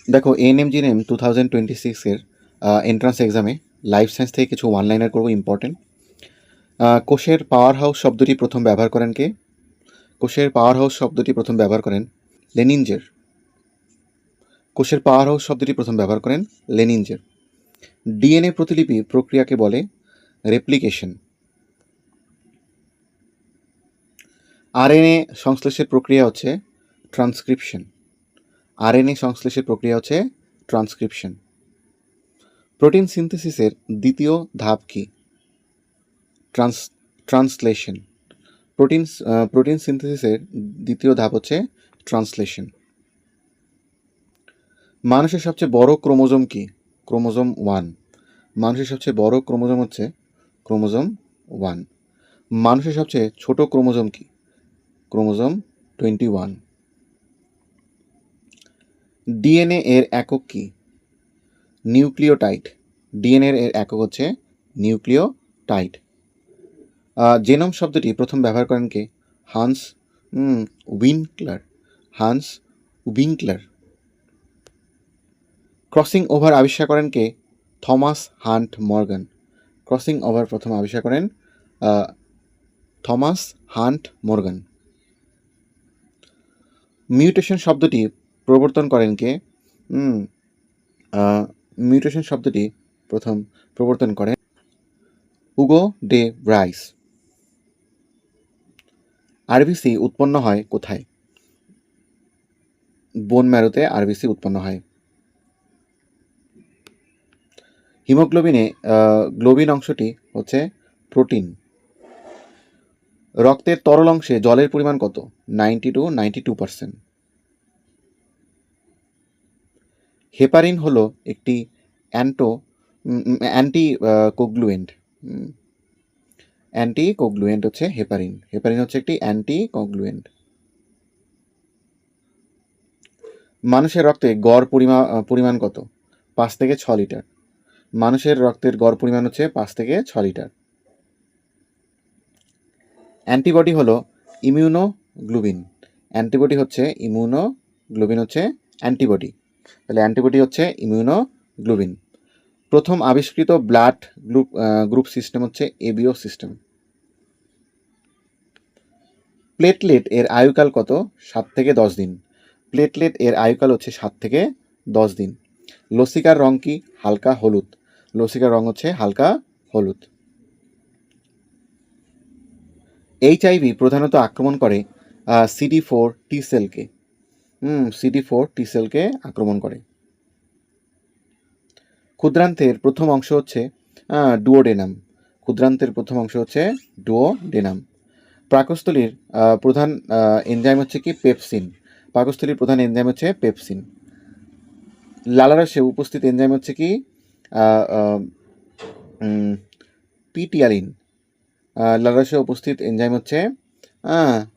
দেখো এএনএমজিএনএম 2026-এর এন্ট্রান্স এক্সামে life science থেকে কিছু ওয়ান লাইনার করবো ইম্পর্টেন্ট। কোষের পাওয়ার হাউস শব্দটি প্রথম ব্যবহার করেন কে? কোষের পাওয়ার হাউস শব্দটি প্রথম ব্যবহার করেন লেনিনজের। কোষের পাওয়ার হাউস শব্দটি প্রথম ব্যবহার করেন লেনিনজের। ডিএনএ প্রতিলিপি প্রক্রিয়াকে বলে রেপ্লিকেশন। আরএনএ সংশ্লেষের প্রক্রিয়া হচ্ছে ট্রান্সক্রিপশন। আরএনএ সংশ্লেষের প্রক্রিয়া হচ্ছে ট্রান্সক্রিপশন। প্রোটিন সিনথেসিসের দ্বিতীয় ধাপ কি? ট্রান্সলেশন। প্রোটিন সিনথেসিসের দ্বিতীয় ধাপ হচ্ছে ট্রান্সলেশন। মানুষের সবচেয়ে বড় ক্রোমোজোম কি? ক্রোমোজোম 1। মানুষের সবচেয়ে বড় ক্রোমোজোম হচ্ছে ক্রোমোজোম 1। মানুষের সবচেয়ে ছোট ক্রোমোজোম কি? ক্রোমোজোম 21। ডিএনএ এর একক কি? নিউক্লিওটাইড। ডিএনএ এর একক হচ্ছে নিউক্লিওটাইড। জেনোম শব্দটি প্রথম ব্যবহার করেন কে? Hans Winkler. Hans Winkler. Crossing over আবিষ্কার করেন কে? Thomas Hunt Morgan. Crossing over প্রথম আবিষ্কার করেন থমাস হান্ট মর্গান। মিউটেশন শব্দটি প্রবর্তন করেন কে? মিউটেশন শব্দটি প্রথম প্রবর্তন করেন হুগো ডে ব্রাইস। আরবিসি উৎপন্ন হয় কোথায়? বোন ম্যারোতে আরবিসি উৎপন্ন হয়। হিমোগ্লোবিনে গ্লোবিন অংশটি হচ্ছে প্রোটিন। রক্তের তরল অংশে জলের পরিমাণ কত? 90-92%। হেপারিন হলো একটি অ্যান্টি কোগলুয়েন্ট। অ্যান্টি কোগলুয়েন্ট হচ্ছে হেপারিন। হেপারিন হচ্ছে একটি অ্যান্টি কোগলুয়েন্ট। মানুষের রক্তে গড় পরিমাণ কত? 5 থেকে 6 লিটার। মানুষের রক্তের গড় পরিমাণ হচ্ছে 5 থেকে 6 লিটার। অ্যান্টিবডি হলো ইমিউনোগ্লোবিন। অ্যান্টিবডি হচ্ছে ইমিউনোগ্লোবিন হচ্ছে অ্যান্টিবডি। তাহলে অ্যান্টিবডি হচ্ছে ইমিউনোগ্লোবিন। প্রথম আবিষ্কৃত ব্লাড গ্রুপ সিস্টেম হচ্ছে এবিও সিস্টেম। প্লেটলেট এর আয়ুকাল কত? 7 থেকে 10 দিন। প্লেটলেট এর আয়ুকাল হচ্ছে 7 থেকে 10 দিন। লসিকার রং কি? হালকা হলুদ। লসিকার রং হচ্ছে হালকা হলুদ। এইচআইভি প্রধানত আক্রমণ করে CD4 টি সেলকে। CD4 টি সেলকে আক্রমণ করে। ক্ষুদ্রান্তের প্রথম অংশ হচ্ছে ডুওডেনাম। ক্ষুদ্রান্তের প্রথম অংশ হচ্ছে ডুওডেনাম। পাকস্থলীর প্রধান এনজাইম হচ্ছে কি? পেপসিন। পাকস্থলীর প্রধান এনজাইম হচ্ছে পেপসিন। লালারসে উপস্থিত এনজাইম হচ্ছে কি? পিটিয়ালিন। লালারসে উপস্থিত এনজাইম হচ্ছে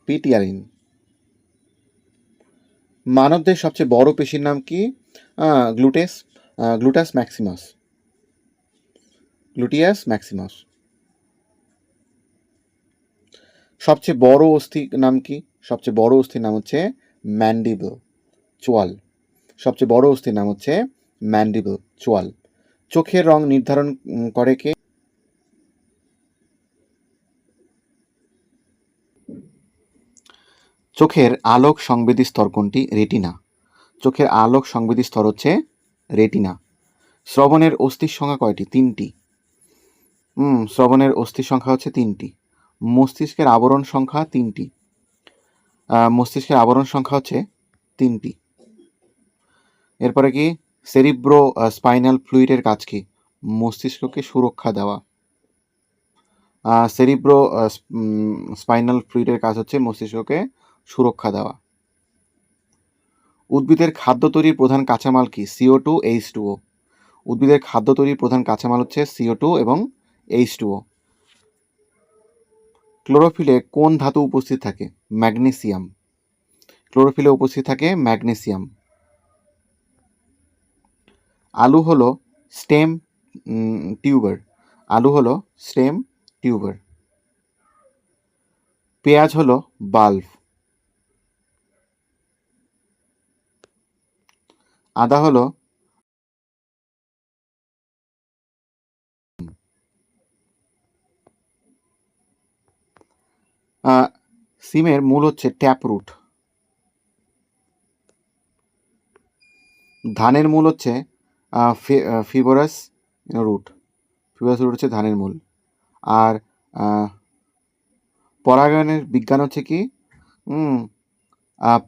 পিটিয়ালিন। মানবদের সবচেয়ে বড় পেশির নাম কি? Gluteus Maximus. Gluteus Maximus. সবচেয়ে বড় অস্থির নাম কি? সবচেয়ে বড় অস্থির নাম হচ্ছে ম্যান্ডিবল, চোয়াল। সবচেয়ে বড় অস্থির নাম হচ্ছে ম্যান্ডিবল, চোয়াল। চোখের রং নির্ধারণ করে কে? চোখের আলোক সংবেদী স্তর কোনটি? রেটিনা। চোখের আলোক সংবেদী স্তর হচ্ছে রেটিনা। শ্রবণের অস্থির সংখ্যা কয়টি? 3টি। শ্রবণের অস্থির সংখ্যা হচ্ছে 3টি। মস্তিষ্কের আবরণ সংখ্যা 3টি। মস্তিষ্কের আবরণ সংখ্যা হচ্ছে 3টি। এরপরে কি? সেরিব্রো স্পাইনাল ফ্লুইডের কাজ কি? মস্তিষ্ককে সুরক্ষা দেওয়া। সেরিব্রো স্পাইনাল ফ্লুইডের কাজ হচ্ছে মস্তিষ্ককে সুরক্ষা দেওয়া। উদ্ভিদের খাদ্য তৈরির প্রধান কাঁচামাল কি? CO2, H2O। উদ্ভিদের খাদ্য তৈরির প্রধান কাঁচামাল হচ্ছে CO2 এবং H2O। ক্লোরোফিলে কোন ধাতু উপস্থিত থাকে? ম্যাগনেসিয়াম। ক্লোরোফিলে উপস্থিত থাকে ম্যাগনেসিয়াম। আলু হলো স্টেম টিউবার। আলু হলো স্টেম টিউবার। পেঁয়াজ হলো বাল্ব। আদা হলো সিমের মূল হচ্ছে ট্যাপ রুট। ধানের মূল হচ্ছে ফিবোরাস রুট। ফিবোরাস রুট হচ্ছে ধানের মূল। আর পরাগায়নের বিজ্ঞান হচ্ছে কি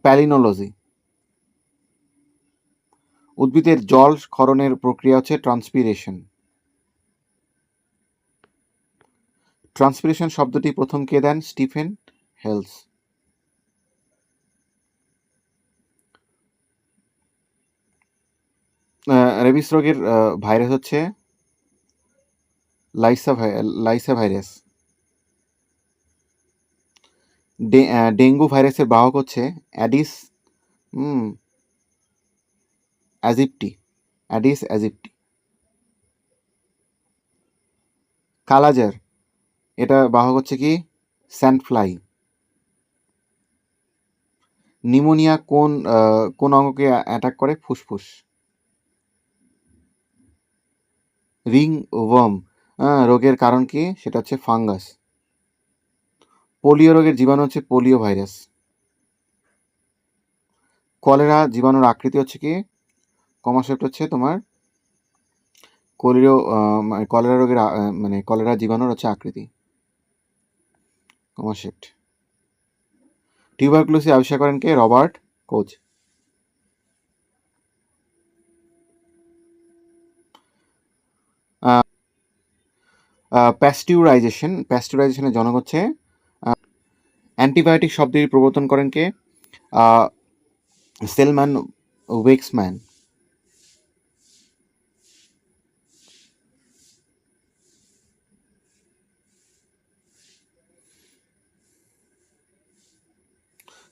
প্যালিনোলজি। উদ্ভিদের জল ক্ষরণের প্রক্রিয়া হচ্ছে ট্রান্সপিরেশন। ট্রান্সপিরেশন শব্দটি প্রথম কে দেন? Stephen Hales. রেবিস রোগের ভাইরাস হচ্ছে লাইসা ভাইরাস। ডেঙ্গু ভাইরাসের বাহক হচ্ছে অ্যাডিস অ্যাজিপ্টি। অ্যাডিস অ্যাজিপ্টি। কালাজার, এটা বাহক হচ্ছে কি? স্যান্ডফ্লাই। নিউমোনিয়া কোন অঙ্গকে অ্যাটাক করে? ফুসফুস। রিং ওয়ার্ম রোগের কারণ কি? সেটা হচ্ছে ফাঙ্গাস। পোলিও রোগের জীবাণু হচ্ছে পোলিও ভাইরাস। কলেরা জীবাণুর আকৃতি হচ্ছে কি? কমাসেপ্ট হচ্ছে তোমার কলেরা রোগের মানে কলেরা জীবাণুর হচ্ছে আকৃতি কমাসেপ্ট। টিউবারকুলোসিস আবিষ্কার করেন কে? Robert coach. প্যাস্টিউরাইজেশনের জনক হচ্ছে অ্যান্টিবায়োটিক শব্দটি প্রবর্তন করেন কে? সেলম্যান ওয়েক্সম্যান।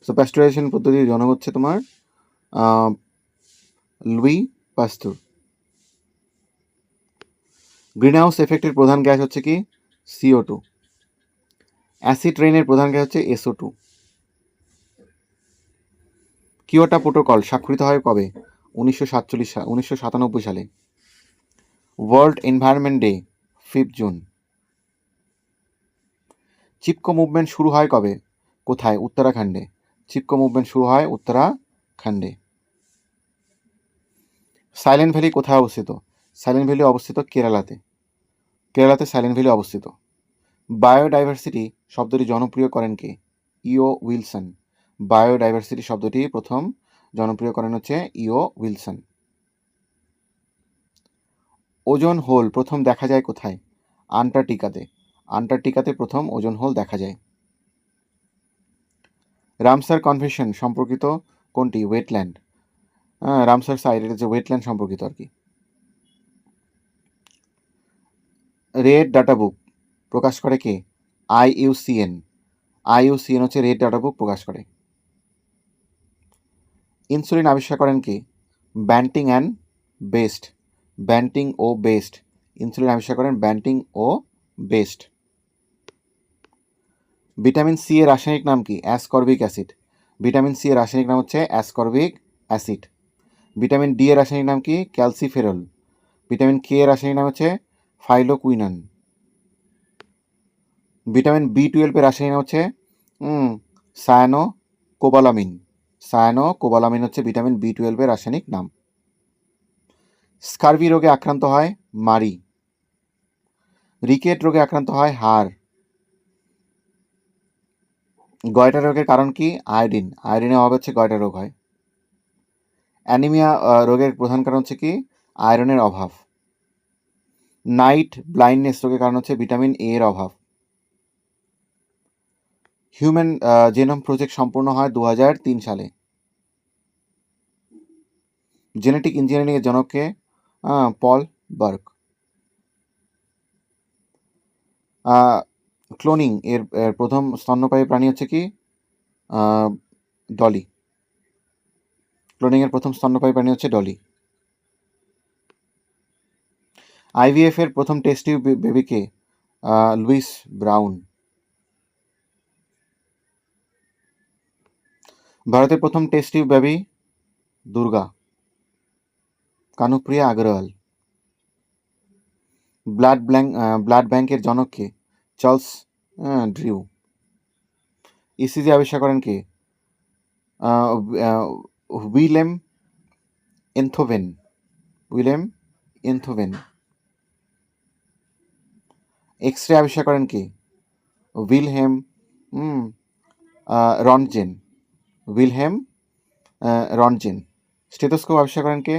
সো প্যাস্টুরাইজেশন পদ্ধতির জনক হচ্ছে তোমার লুই পাস্তুর। গ্রিনহাউস এফেক্টের প্রধান গ্যাস হচ্ছে কি? CO2। অ্যাসিড রেইনের প্রধান গ্যাস হচ্ছে SO2। কিয়োটো প্রোটোকল স্বাক্ষরিত হয় কবে? 1997 সালে। World environment day 5 June. Chipko movement শুরু হয় কবে? কোথায়? উত্তরাখণ্ডে। চিপকো মুভমেন্ট শুরু হয় উত্তরাখণ্ডে। সাইলেন্ট ভ্যালি কোথায় অবস্থিত? সাইলেন্ট ভ্যালি অবস্থিত কেরালাতে। কেরালাতে সাইলেন্ট ভ্যালি অবস্থিত। বায়োডাইভার্সিটি শব্দটি জনপ্রিয় করেন কে? ইও উইলসন। বায়োডাইভার্সিটি শব্দটি প্রথম জনপ্রিয় করেন হচ্ছে ইও উইলসন। ওজোন হোল প্রথম দেখা যায় কোথায়? আন্টার্কটিকাতে। আন্টার্কটিকাতে প্রথম ওজোন হোল দেখা যায়। রামসার কনভেনশন সম্পর্কিত কোনটি? ওয়েটল্যান্ড। রামসার সাইট, এটা যে ওয়েটল্যান্ড সম্পর্কিত আর কি। রেড ডাটা বুক প্রকাশ করে কে? IUCN। IUCN হচ্ছে রেড ডাটা বুক প্রকাশ করে। ইনসুলিন আবিষ্কার করেন কে? Banting and Best. ব্যান্টিং ও বেস্ট। ইনসুলিন আবিষ্কার করেন ব্যান্টিং ও বেস্ট। ভিটামিন সি এর রাসায়নিক নাম কি? Ascorbic acid. ভিটামিন সি এর রাসায়নিক নাম হচ্ছে অ্যাসকর্বিক অ্যাসিড। ভিটামিন ডি এর রাসায়নিক নাম কি? ক্যালসিফেরল। ভিটামিন কে এর রাসায়নিক নাম হচ্ছে ফাইলোকুইনান। ভিটামিন B12 এর রাসায়নিক নাম হচ্ছে সায়ানোকোবালামিন। সায়ানোকোবালামিন হচ্ছে ভিটামিন B12 এর রাসায়নিক নাম। স্কারভি রোগে আক্রান্ত হয় মারি। রিকেট রোগে আক্রান্ত হয় হাড়। গয়টা রোগের কারণ কি? আয়োডিন। আয়োডিনের অভাব হচ্ছে গয়টা রোগ হয়। অ্যানিমিয়া রোগের প্রধান কারণ হচ্ছে কি? আয়রনের অভাব। নাইট ব্লাইন্ডনেস রোগের কারণ হচ্ছে ভিটামিন A এর অভাব। হিউম্যান জেনোম প্রজেক্ট সম্পূর্ণ হয় 2003 সালে। জেনেটিক ইঞ্জিনিয়ারিং এর জনককে? পল বার্ক। ক্লোনিং এর প্রথম স্তন্যপায়ী প্রাণী হচ্ছে কি? ডলি। ক্লোনিং এর প্রথম স্তন্যপায়ী প্রাণী হচ্ছে ডলি। IVF এর প্রথম টেস্ট টিউব বেবিকে? Louise Brown. ভারতের প্রথম test tube baby? Durga. Kanupriya Agarwal. Blood ব্যাংকের জনক কে? Charles Drew. ইসিজি আবিষ্কার করেন কে? Willem Einthoven. Willem Einthoven. X ray আবিষ্কার করেন কে? Wilhelm Roentgen. Wilhelm Roentgen. Stethoscope আবিষ্কার করেন কে?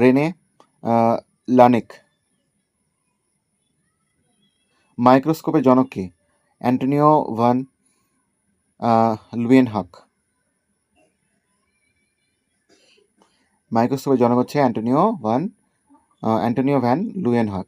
রেনে লানেক। মাইক্রোস্কোপের জনক কে? অ্যান্টোনিও ভান লুয়েনহক। মাইক্রোস্কোপের জনক হচ্ছে অ্যান্টোনিও ভ্যান লুয়েনহক।